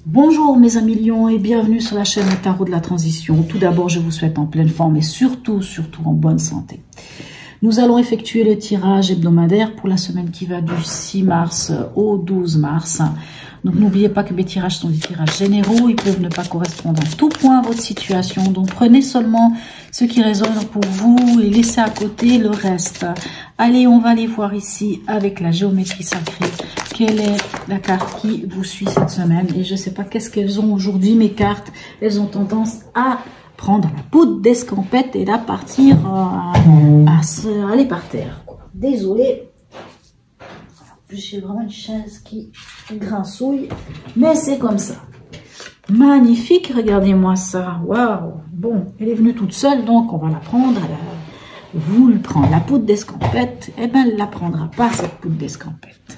Bonjour mes amis lions et bienvenue sur la chaîne Tarot de la Transition. Tout d'abord, je vous souhaite en pleine forme et surtout en bonne santé. Nous allons effectuer le tirage hebdomadaire pour la semaine qui va du 6 mars au 12 mars. Donc n'oubliez pas que mes tirages sont des tirages généraux, ils peuvent ne pas correspondre en tout point à votre situation. Donc prenez seulement ce qui résonne pour vous et laissez à côté le reste. Allez, on va aller voir ici avec la géométrie sacrée. Quelle est la carte qui vous suit cette semaine? Et je ne sais pas qu'est-ce qu'elles ont aujourd'hui, mes cartes. Elles ont tendance à prendre la poudre d'escampette et à partir à aller par terre. Désolée. J'ai vraiment une chaise qui grincouille, mais c'est comme ça. Magnifique, regardez-moi ça. Waouh. Bon, elle est venue toute seule, donc on va la prendre. Elle a voulu prendre la poudre d'escampette, et bien elle ne la prendra pas, cette poudre d'escampette.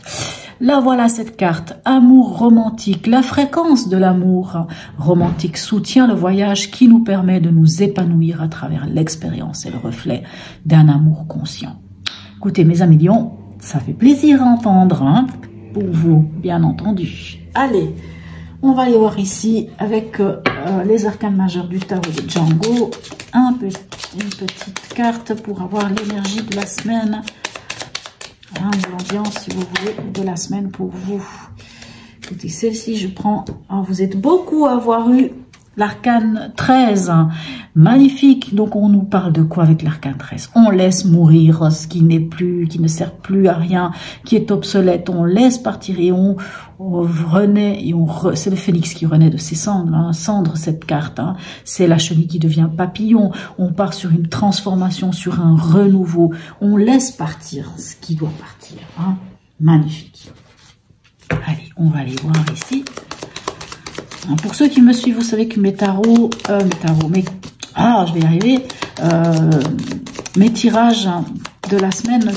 Là, voilà cette carte. Amour romantique. La fréquence de l'amour romantique soutient le voyage qui nous permet de nous épanouir à travers l'expérience et le reflet d'un amour conscient. Écoutez, mes amis lions, ça fait plaisir à entendre, hein, pour vous, bien entendu. Allez, on va aller voir ici avec les arcanes majeurs du tarot de Django. Une petite carte pour avoir l'énergie de la semaine. Hein, l'ambiance, si vous voulez, de la semaine pour vous. Écoutez, celle-ci, je prends... Alors, vous êtes beaucoup à avoir eu l'arcane 13. Magnifique. Donc, on nous parle de quoi avec l'arcane 13? On laisse mourir ce qui n'est plus, qui ne sert plus à rien, qui est obsolète. On laisse partir et on renaît. Et c'est le phénix qui renaît de ses cendres. Hein. Cendre, cette carte. Hein. C'est la chenille qui devient papillon. On part sur une transformation, sur un renouveau. On laisse partir ce qui doit partir. Hein. Magnifique. Allez, on va aller voir ici. Pour ceux qui me suivent, vous savez que mes tarots, je vais y arriver, mes tirages de la semaine ne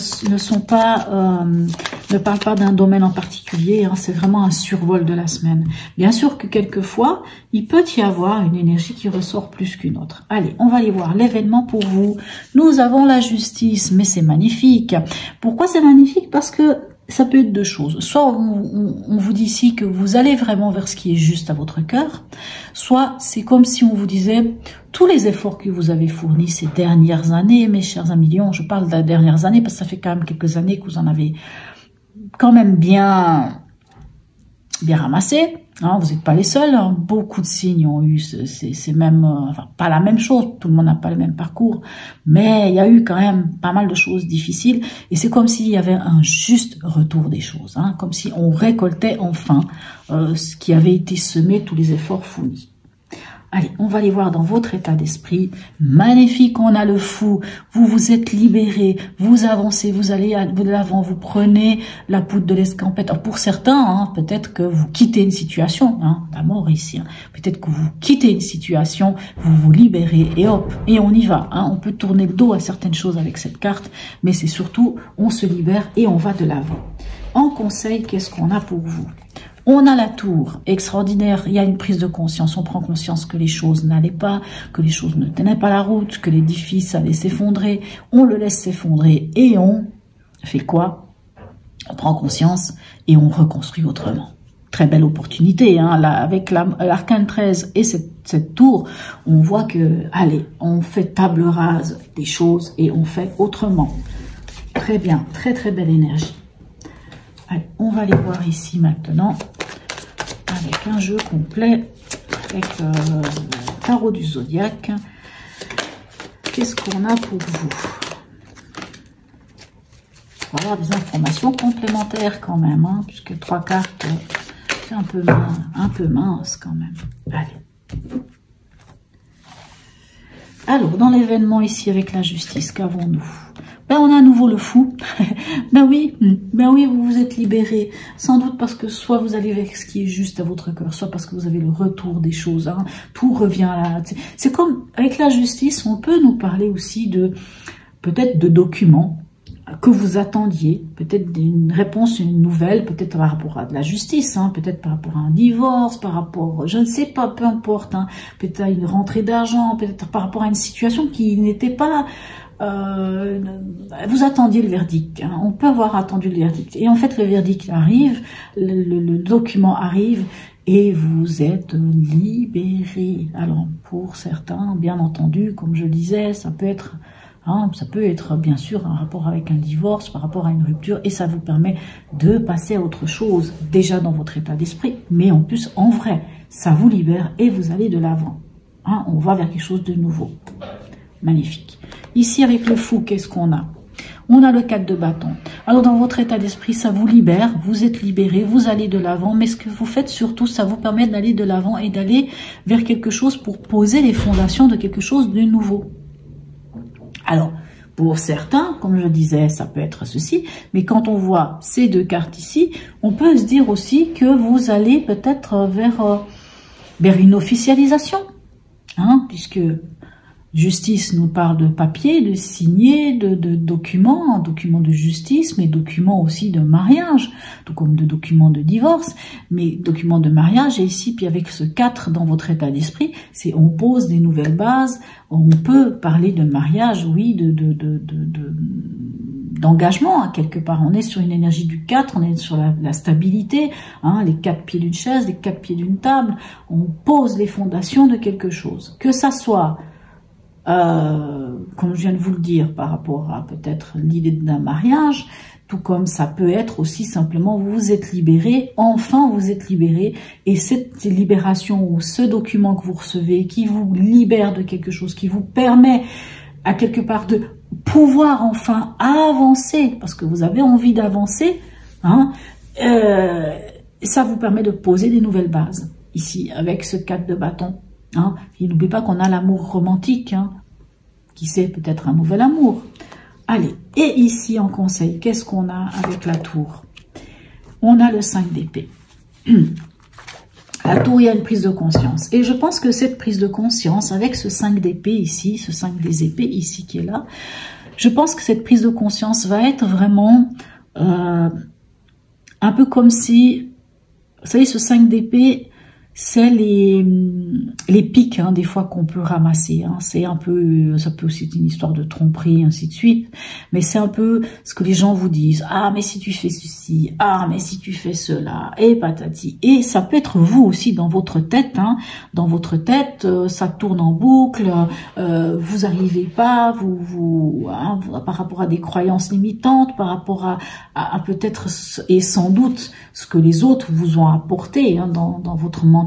parlent pas d'un domaine en particulier, hein, c'est vraiment un survol de la semaine. Bien sûr que quelquefois, il peut y avoir une énergie qui ressort plus qu'une autre. Allez, on va aller voir l'événement pour vous. Nous avons la justice, mais c'est magnifique. Pourquoi c'est magnifique? Parce que ça peut être deux choses. Soit on vous dit ici que vous allez vraiment vers ce qui est juste à votre cœur, soit c'est comme si on vous disait tous les efforts que vous avez fournis ces dernières années, mes chers amis lions, je parle des dernières années parce que ça fait quand même quelques années que vous en avez quand même bien ramassé. Hein, vous n'êtes pas les seuls, hein. Beaucoup de signes ont eu, c'est même, enfin pas la même chose, tout le monde n'a pas le même parcours, mais il y a eu quand même pas mal de choses difficiles, et c'est comme s'il y avait un juste retour des choses, hein, comme si on récoltait enfin ce qui avait été semé, tous les efforts fournis. Allez, on va aller voir dans votre état d'esprit. Magnifique, on a le fou. Vous vous êtes libéré, vous avancez, vous allez de l'avant, vous prenez la poudre de l'escampette. Alors pour certains, hein, peut-être que vous quittez une situation, hein, la mort ici. Hein. Peut-être que vous quittez une situation, vous vous libérez et hop, et on y va. Hein. On peut tourner le dos à certaines choses avec cette carte, mais c'est surtout, on se libère et on va de l'avant. En conseil, qu'est-ce qu'on a pour vous? On a la tour, extraordinaire, il y a une prise de conscience, on prend conscience que les choses n'allaient pas, que les choses ne tenaient pas la route, que l'édifice allait s'effondrer, on le laisse s'effondrer et on fait quoi? On prend conscience et on reconstruit autrement. Très belle opportunité, hein, là, avec l'arcane 13 et cette tour, on voit que, allez, on fait table rase des choses et on fait autrement. Très bien, très très belle énergie. Allez, on va aller voir ici maintenant avec un jeu complet avec le tarot du zodiaque. Qu'est-ce qu'on a pour vous? On va avoir des informations complémentaires quand même, hein, puisque 3 cartes, c'est un peu mince quand même. Allez. Alors, dans l'événement ici avec la justice, qu'avons-nous? Ben, on a à nouveau le fou. Ben oui, vous vous êtes libéré. Sans doute parce que soit vous allez vers ce qui est juste à votre cœur, soit parce que vous avez le retour des choses. Hein. Tout revient là. C'est comme avec la justice, on peut nous parler aussi de peut-être de documents que vous attendiez, peut-être une réponse, une nouvelle, peut-être par rapport à de la justice, hein, peut-être par rapport à un divorce, par rapport, je ne sais pas, peu importe, hein, peut-être à une rentrée d'argent, peut-être par rapport à une situation qui n'était pas vous attendiez le verdict. Hein. On peut avoir attendu le verdict. Et en fait, le verdict arrive, le document arrive, et vous êtes libéré. Alors, pour certains, bien entendu, comme je le disais, ça peut être bien sûr un rapport avec un divorce, par rapport à une rupture, et ça vous permet de passer à autre chose, déjà dans votre état d'esprit, mais en plus, en vrai, ça vous libère et vous allez de l'avant. Hein, on va vers quelque chose de nouveau. Magnifique. Ici, avec le fou, qu'est-ce qu'on a? On a le 4 de bâton. Alors, dans votre état d'esprit, ça vous libère, vous êtes libéré, vous allez de l'avant, mais ce que vous faites surtout, ça vous permet d'aller de l'avant et d'aller vers quelque chose pour poser les fondations de quelque chose de nouveau. Alors, pour certains, comme je disais, ça peut être ceci, mais quand on voit ces deux cartes ici, on peut se dire aussi que vous allez peut-être vers une officialisation, hein, puisque justice nous parle de papier, de signer, de documents, documents de justice, mais documents aussi de mariage, tout comme de documents de divorce, mais documents de mariage, et ici, puis avec ce 4 dans votre état d'esprit, c'est on pose des nouvelles bases, on peut parler de mariage, oui, d'engagement, hein, quelque part. On est sur une énergie du 4, on est sur la stabilité, hein, les 4 pieds d'une chaise, les 4 pieds d'une table, on pose les fondations de quelque chose. Que ça soit comme je viens de vous le dire, par rapport à peut-être l'idée d'un mariage, tout comme ça peut être aussi simplement vous êtes libéré, enfin vous êtes libéré, et cette libération ou ce document que vous recevez qui vous libère de quelque chose, qui vous permet à quelque part de pouvoir enfin avancer, parce que vous avez envie d'avancer, hein, ça vous permet de poser des nouvelles bases, ici, avec ce 4 de bâton. Hein. Et n'oubliez pas qu'on a l'amour romantique, hein, qui c'est peut-être un nouvel amour. Allez, et ici en conseil, qu'est-ce qu'on a avec la tour? On a le 5 d'épée. La tour, il y a une prise de conscience. Et je pense que cette prise de conscience, avec ce 5 d'épée ici, ce 5 des épées ici qui est là, je pense que cette prise de conscience va être vraiment un peu comme si, vous savez, ce 5 d'épée, c'est les pics, hein, des fois qu'on peut ramasser. Hein. C'est un peu, ça peut aussi être une histoire de tromperie, ainsi de suite. Mais c'est un peu ce que les gens vous disent. Ah, mais si tu fais ceci, ah, mais si tu fais cela, et patati. Et ça peut être vous aussi dans votre tête. Hein. Dans votre tête, ça tourne en boucle. Vous arrivez pas, hein, par rapport à des croyances limitantes, par rapport à peut-être et sans doute ce que les autres vous ont apporté, hein, dans votre mental,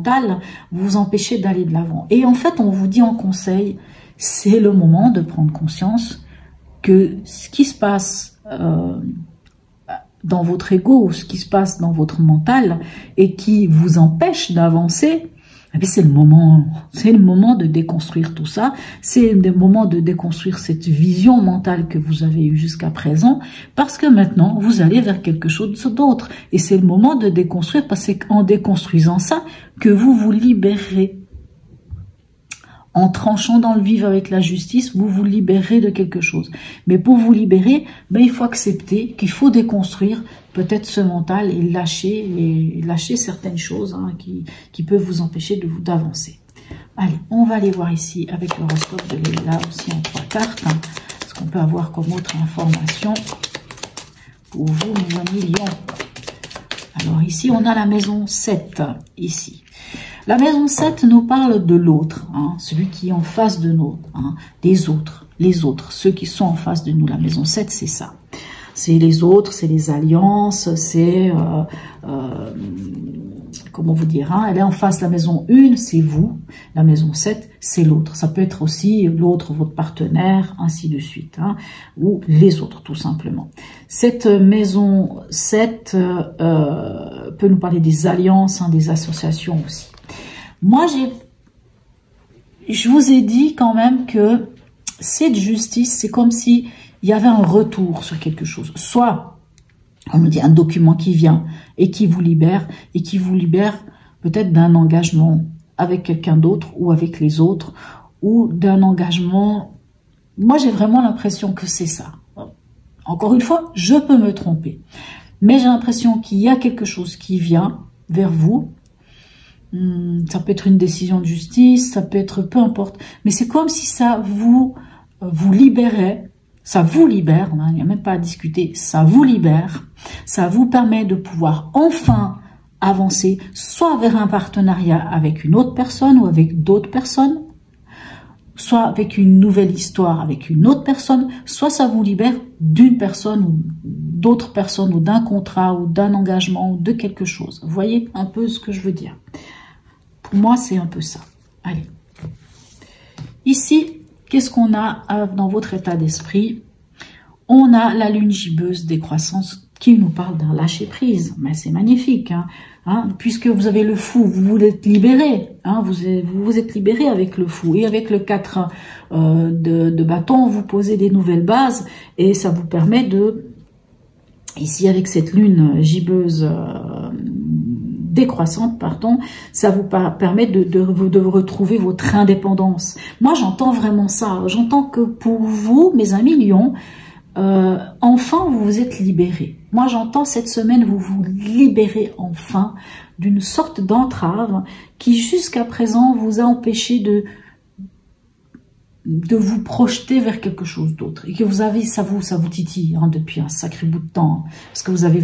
vous empêchez d'aller de l'avant. Et en fait, on vous dit en conseil, c'est le moment de prendre conscience que ce qui se passe dans votre ego, ce qui se passe dans votre mental et qui vous empêche d'avancer, eh c'est le moment de déconstruire tout ça, c'est le moment de déconstruire cette vision mentale que vous avez eue jusqu'à présent, parce que maintenant, vous allez vers quelque chose d'autre. Et c'est le moment de déconstruire, parce qu'en déconstruisant ça, que vous vous libérez. En tranchant dans le vif avec la justice, vous vous libérez de quelque chose. Mais pour vous libérer, il faut accepter qu'il faut déconstruire peut-être ce mental et lâcher certaines choses, hein, qui peuvent vous empêcher d'avancer. Allez, on va aller voir ici avec l'horoscope de Leila aussi en 3 cartes. Hein, ce qu'on peut avoir comme autre information pour vous, mes amis lions. Alors ici, on a la maison 7, ici. La maison 7 nous parle de l'autre, hein, celui qui est en face de nous, hein, des autres, les autres, ceux qui sont en face de nous. La maison 7, c'est ça. C'est les autres, c'est les alliances, c'est, comment vous dire, hein, elle est en face, la maison 1, c'est vous, la maison 7, c'est l'autre. Ça peut être aussi l'autre, votre partenaire, ainsi de suite, hein, ou les autres, tout simplement. Cette maison 7 peut nous parler des alliances, hein, des associations aussi. Moi, je vous ai dit quand même que cette justice, c'est comme si il y avait un retour sur quelque chose. Soit, on me dit, un document qui vient et qui vous libère peut-être d'un engagement avec quelqu'un d'autre ou avec les autres, ou d'un engagement. Moi, j'ai vraiment l'impression que c'est ça. Encore une fois, je peux me tromper. Mais j'ai l'impression qu'il y a quelque chose qui vient vers vous. Ça peut être une décision de justice, ça peut être peu importe. Mais c'est comme si ça vous libérait ça vous libère, hein, il n'y a même pas à discuter, ça vous libère, ça vous permet de pouvoir enfin avancer, soit vers un partenariat avec une autre personne ou avec d'autres personnes, soit avec une nouvelle histoire avec une autre personne, soit ça vous libère d'une personne ou d'autres personnes ou d'un contrat ou d'un engagement ou de quelque chose. Vous voyez un peu ce que je veux dire? Pour moi, c'est un peu ça. Allez. Ici, qu'est-ce qu'on a dans votre état d'esprit? On a la lune gibbeuse des croissances qui nous parle d'un lâcher prise. Mais c'est magnifique, hein, puisque vous avez le fou, vous vous êtes libéré, hein, vous êtes libéré avec le fou. Et avec le 4 de bâton, vous posez des nouvelles bases et ça vous permet de, ici avec cette lune gibbeuse décroissante, pardon, ça vous permet de retrouver votre indépendance. Moi, j'entends vraiment ça. J'entends que pour vous, mes amis lions, enfin, vous vous êtes libérés. Moi, j'entends cette semaine, vous vous libérez enfin d'une sorte d'entrave qui, jusqu'à présent, vous a empêché de vous projeter vers quelque chose d'autre. Et que vous avez, ça vous titille, hein, depuis un sacré bout de temps. Hein, parce que vous avez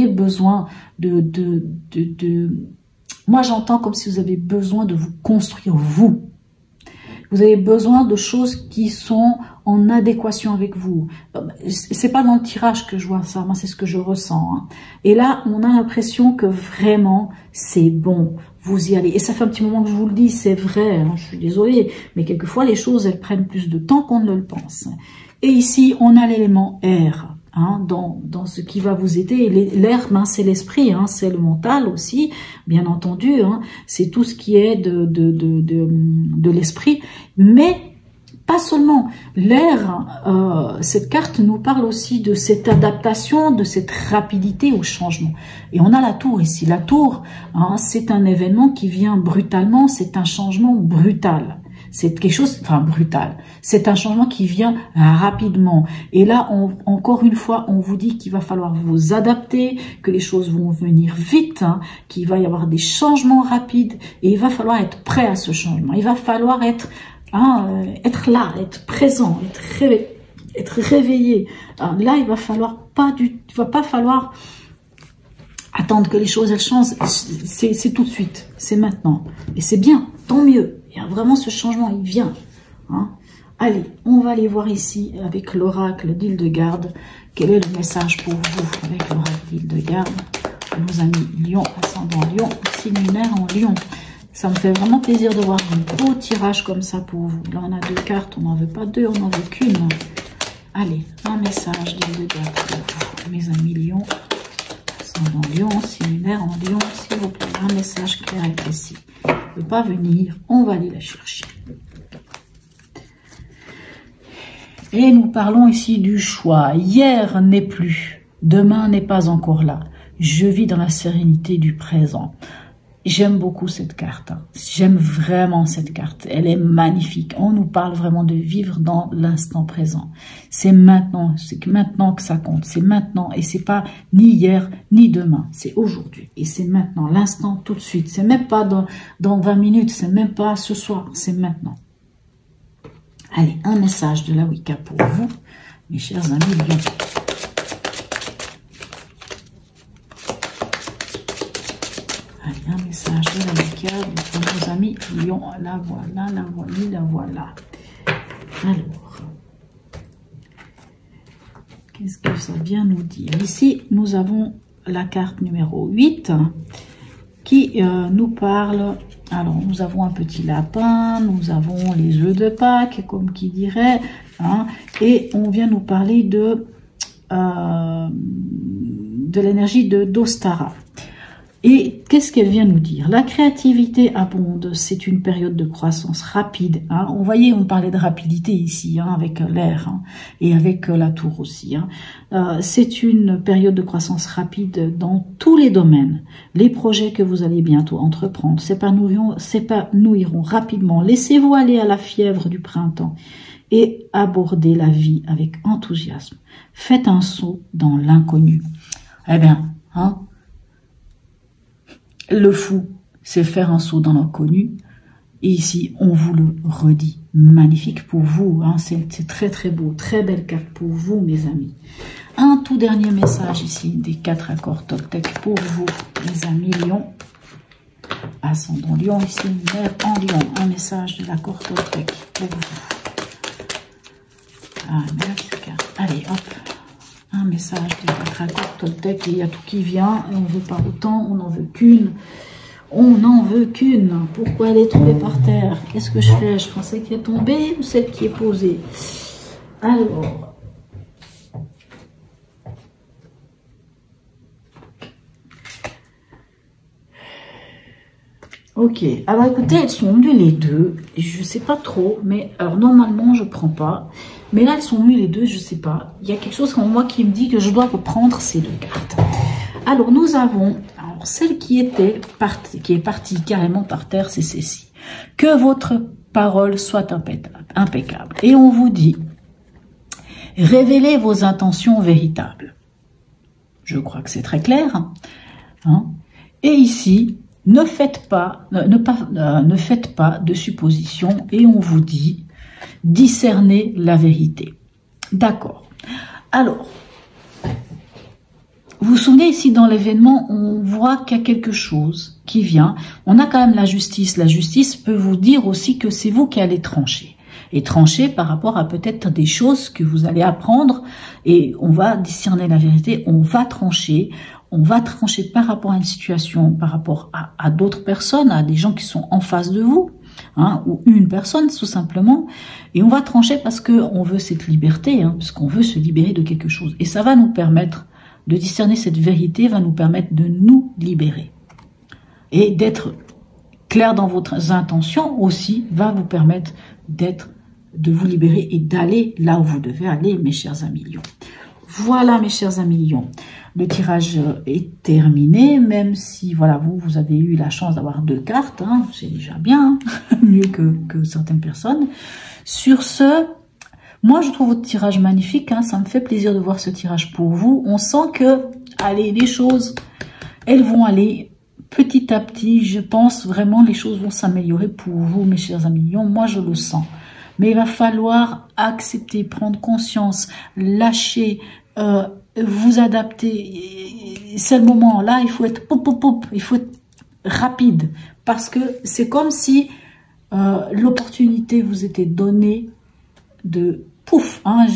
besoin moi, j'entends comme si vous avez besoin de vous construire, vous. Vous avez besoin de choses qui sont en adéquation avec vous. C'est pas dans le tirage que je vois ça, moi c'est ce que je ressens. Hein. Et là, on a l'impression que vraiment, c'est bon, vous y allez. Et ça fait un petit moment que je vous le dis, c'est vrai, hein, je suis désolée, mais quelquefois les choses, elles prennent plus de temps qu'on ne le pense. Et ici, on a l'élément air. Hein, dans ce qui va vous aider. L'air, ben, c'est l'esprit, hein, c'est le mental aussi, bien entendu. Hein, c'est tout ce qui est de l'esprit. Mais pas seulement. L'air, cette carte nous parle aussi de cette adaptation, de cette rapidité au changement. Et on a la tour ici. La tour, hein, c'est un événement qui vient brutalement, c'est un changement brutal. C'est quelque chose, enfin brutal. C'est un changement qui vient rapidement. Et là, encore une fois, on vous dit qu'il va falloir vous adapter, que les choses vont venir vite, hein, qu'il va y avoir des changements rapides. Et il va falloir être prêt à ce changement. Il va falloir être là, être présent, être réveillé. Alors là, il va pas falloir attendre que les choses elles changent. C'est tout de suite, c'est maintenant. Et c'est bien, tant mieux. Il y a vraiment ce changement, il vient. Hein. Allez, on va aller voir ici avec l'oracle d'Hildegarde. Quel est le message pour vous avec l'oracle d'Hildegarde? Nos amis Lion, ascendant Lion, signe lunaire en Lion. Ça me fait vraiment plaisir de voir un beau tirage comme ça pour vous. Là, on a 2 cartes, on n'en veut pas 2, on n'en veut qu'une. Allez, un message d'Hildegarde pour vous, mes amis Lion, ascendant Lion, signe lunaire en Lion, s'il vous plaît. Un message clair et précis. Ne peut pas venir, on va aller la chercher. Et nous parlons ici du choix. Hier n'est plus, demain n'est pas encore là. Je vis dans la sérénité du présent. J'aime beaucoup cette carte. J'aime vraiment cette carte. Elle est magnifique. On nous parle vraiment de vivre dans l'instant présent. C'est maintenant que ça compte. C'est maintenant. Et c'est pas ni hier, ni demain. C'est aujourd'hui. Et c'est maintenant. L'instant tout de suite. C'est même pas dans 20 minutes. C'est même pas ce soir. C'est maintenant. Allez, un message de la Wicca pour vous, mes chers amis Lions. Un message de la Wicca pour nos amis Lion. La voilà, la voilà, la voilà. Alors, qu'est-ce que ça vient nous dire? Ici, nous avons la carte numéro 8 qui nous parle. Alors, nous avons un petit lapin, nous avons les œufs de Pâques, comme qui dirait, hein, et on vient nous parler de l'énergie d'Ostara. Et qu'est-ce qu'elle vient nous dire? La créativité abonde, c'est une période de croissance rapide. Hein. On voyait, on parlait de rapidité ici, hein, avec l'air, hein, et avec la tour aussi. Hein. C'est une période de croissance rapide dans tous les domaines. Les projets que vous allez bientôt entreprendre s'épanouiront rapidement. Laissez-vous aller à la fièvre du printemps et abordez la vie avec enthousiasme. Faites un saut dans l'inconnu. Eh bien, hein, le fou, c'est faire un saut dans l'inconnu. Et ici, on vous le redit. magnifique pour vous. Hein. C'est très très beau, très belle carte pour vous, mes amis. Un tout dernier message ici des 4 accords Toltec pour vous, mes amis Lion. Ascendant Lion, ici Mère en Lion. Un message de l'accord Toltec pour vous. Ah, allez, hop. Un message de 4 accords Toltec. Il y a tout qui vient. Et on ne veut pas autant, on n'en veut qu'une. On n'en veut qu'une. Pourquoi elle est tombée par terre? Qu'est-ce que je fais? Je pensais qu'elle est tombée ou celle qui est posée? Alors. Ok, alors écoutez, elles sont venues les deux, je sais pas trop, mais alors normalement je prends pas, mais là elles sont venues les deux, je sais pas, il y a quelque chose en moi qui me dit que je dois reprendre ces 2 cartes. Alors nous avons, alors celle qui est partie carrément par terre, c'est celle-ci. Que votre parole soit impeccable. Et on vous dit, révélez vos intentions véritables. Je crois que c'est très clair. Hein. Et ici, ne faites pas de suppositions et on vous dit discernez la vérité. D'accord. Alors, vous vous souvenez ici dans l'événement, on voit qu'il y a quelque chose qui vient. On a quand même la justice. La justice peut vous dire aussi que c'est vous qui allez trancher. Et trancher par rapport à peut-être des choses que vous allez apprendre et on va discerner la vérité, on va trancher. On va trancher par rapport à une situation, par rapport à d'autres personnes, à des gens qui sont en face de vous, hein, ou une personne tout simplement. Et on va trancher parce qu'on veut cette liberté, hein, parce qu'on veut se libérer de quelque chose. Et ça va nous permettre de discerner cette vérité, va nous permettre de nous libérer. Et d'être clair dans vos intentions aussi va vous permettre de vous libérer et d'aller là où vous devez aller, mes chers amis Lions. Voilà, mes chers amis Lions. Le tirage est terminé, même si voilà vous avez eu la chance d'avoir 2 cartes, hein, c'est déjà bien, mieux que certaines personnes. Sur ce, moi je trouve votre tirage magnifique, hein, ça me fait plaisir de voir ce tirage pour vous. On sent que, allez, les choses, elles vont aller petit à petit, je pense vraiment les choses vont s'améliorer pour vous, mes chers amis Lions, moi je le sens. Mais il va falloir accepter, prendre conscience, lâcher, vous adapter. C'est le moment là, il faut être il faut être rapide parce que c'est comme si l'opportunité vous était donnée de pouf. Hein,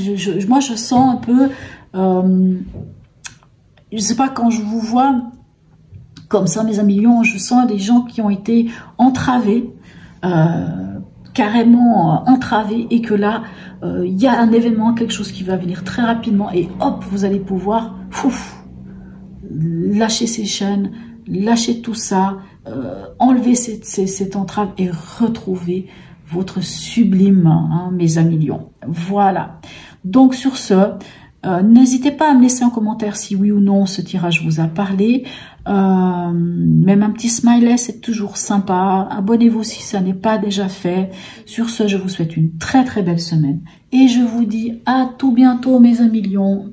moi je sens un peu, je sais pas, quand je vous vois comme ça, mes amis Lions, je sens des gens qui ont été entravés. Carrément entravé et que là il y a un événement, quelque chose qui va venir très rapidement et hop, vous allez pouvoir lâcher ces chaînes, lâcher tout ça, enlever cette entrave et retrouver votre sublime, hein, mes amis Lions. Voilà, donc sur ce, n'hésitez pas à me laisser en commentaire si oui ou non ce tirage vous a parlé. Même un petit smiley, c'est toujours sympa. Abonnez-vous si ça n'est pas déjà fait. Sur ce, je vous souhaite une très très belle semaine. Et je vous dis à tout bientôt, mes amis Lions.